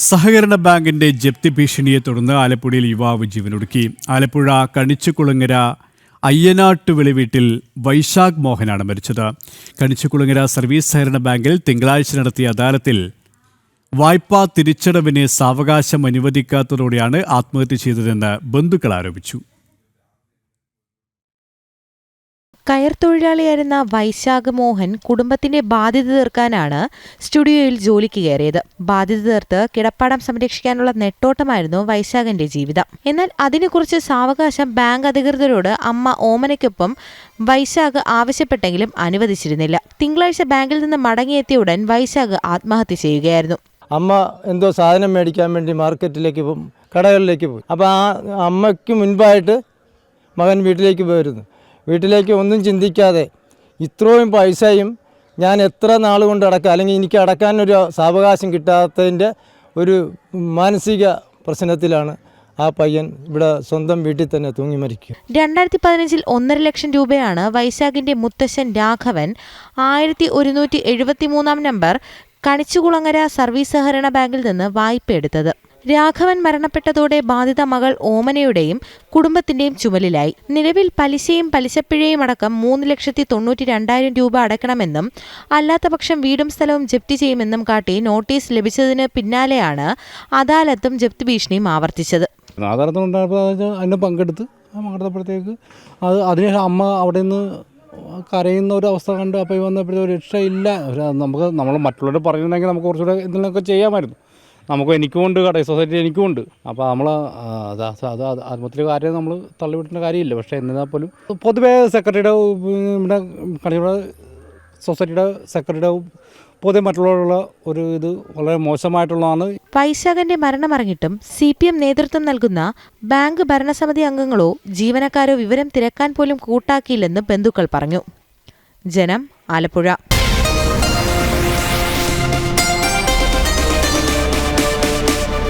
സഹകരണ ബാങ്കിന്റെ ജപ്തി ഭീഷണിയെ തുടർന്ന് ആലപ്പുഴയിൽ യുവാവ് ജീവനൊടുക്കി. ആലപ്പുഴ കണിച്ചുകുളങ്ങര അയ്യനാട്ടുവിളി വീട്ടിൽ വൈശാഖ് മോഹനാണ് മരിച്ചത്. കണിച്ചുകുളങ്ങര സർവീസ് സഹകരണ ബാങ്കിൽ തിങ്കളാഴ്ച നടത്തിയ അദാലത്തിൽ വായ്പാ തിരിച്ചടവിന് സാവകാശം അനുവദിക്കാത്തതോടെയാണ് ആത്മഹത്യ ചെയ്തതെന്ന് ബന്ധുക്കൾ ആരോപിച്ചു. കയർ തൊഴിലാളിയായിരുന്ന വൈശാഖ് മോഹൻ കുടുംബത്തിന്റെ ബാധ്യത തീർക്കാനാണ് സ്റ്റുഡിയോയിൽ ജോലിക്ക് കയറിയത്. ബാധ്യത തീർത്ത് കിടപ്പാടം സംരക്ഷിക്കാനുള്ള നെട്ടോട്ടമായിരുന്നു വൈശാഖിന്റെ ജീവിതം. എന്നാൽ അതിനെക്കുറിച്ച് സാവകാശം ബാങ്ക് അധികൃതരോട് അമ്മ ഓമനയ്ക്കൊപ്പം വൈശാഖ് ആവശ്യപ്പെട്ടെങ്കിലും അനുവദിച്ചിരുന്നില്ല. തിങ്കളാഴ്ച ബാങ്കിൽ നിന്ന് മടങ്ങിയെത്തിയ ഉടൻ വൈശാഖ് ആത്മഹത്യ ചെയ്യുകയായിരുന്നു. അമ്മ എന്തോ സാധനം മേടിക്കാൻ വേണ്ടി മാർക്കറ്റിലേക്ക് പോകും, കടകളിലേക്ക് പോയി. അപ്പോൾ ആ അമ്മയ്ക്ക് മുൻപായിട്ട് മകൻ വീട്ടിലേക്ക് പോയിരുന്നു. വീട്ടിലേക്ക് ഒന്നും ചിന്തിക്കാതെ ഇത്രയും പൈസയും ഞാൻ എത്ര നാൾ കൊണ്ട് അടക്കാം, അല്ലെങ്കിൽ എനിക്ക് അടക്കാനൊരു സാവകാശം കിട്ടാത്തതിൻ്റെ ഒരു മാനസിക പ്രശ്നത്തിലാണ് ആ പയ്യൻ ഇവിടെ സ്വന്തം വീട്ടിൽ തന്നെ തൂങ്ങി മരിക്കുക. 2015 1.5 ലക്ഷം രൂപയാണ് വൈശാഖിന്റെ മുത്തശ്ശൻ രാഘവൻ 1173 നമ്പർ കണിച്ചുകുളങ്ങര സർവീസ് സഹകരണ ബാങ്കിൽ നിന്ന് വായ്പ എടുത്തത്. രാഘവൻ മരണപ്പെട്ടതോടെ ബാധിത മകൾ ഓമനയുടെയും കുടുംബത്തിന്റെയും ചുമലിലായി. നിലവിൽ പലിശയും പലിശപ്പിഴയും അടക്കം 3,92,000 രൂപ അടയ്ക്കണമെന്നും അല്ലാത്തപക്ഷം വീടും സ്ഥലവും ജപ്തി ചെയ്യുമെന്നും കാട്ടി നോട്ടീസ് ലഭിച്ചതിന് പിന്നാലെയാണ് അദാലത്തും ജപ്തി ഭീഷണിയും ആവർത്തിച്ചത്. അതിന് പങ്കെടുത്തപ്പോഴത്തേക്ക് അതിന് അമ്മ അവിടെ നിന്ന് കരയുന്ന ഒരു അവസ്ഥ കണ്ട് അപ്പോൾ വന്നപ്പോഴത്തെ ഒരു രക്ഷയില്ല. നമ്മൾ മറ്റുള്ളവർ പറയുന്നുണ്ടെങ്കിൽ നമുക്ക് കുറച്ചുകൂടെ എന്തെങ്കിലുമൊക്കെ ചെയ്യാമായിരുന്നു. എനിക്കുമുണ്ട്, കട സൊസൈറ്റി എനിക്കുമുണ്ട്. അപ്പോൾ നമ്മൾ അത് ആത്മഹത്യയുടെ കാര്യം നമ്മൾ തള്ളിവിടേണ്ട കാര്യമില്ല. പക്ഷേ എന്നിരുന്നാൽ പോലും പൊതുവേ സെക്രട്ടറിയുടെ ഇവിടെ കണിയുടെ സൊസൈറ്റിയുടെ സെക്രട്ടറിയുടെ പൊതുവെ മറ്റുള്ളവരുള്ള ഒരു ഇത് വളരെ മോശമായിട്ടുള്ളതാണ്. വൈശാഖന്റെ മരണമറിഞ്ഞിട്ടും CPM നേതൃത്വം നൽകുന്ന ബാങ്ക് ഭരണസമിതി അംഗങ്ങളോ ജീവനക്കാരോ വിവരം തിരക്കാൻ പോലും കൂട്ടാക്കിയില്ലെന്ന് ബന്ധുക്കൾ പറഞ്ഞു. ജനം, ആലപ്പുഴ.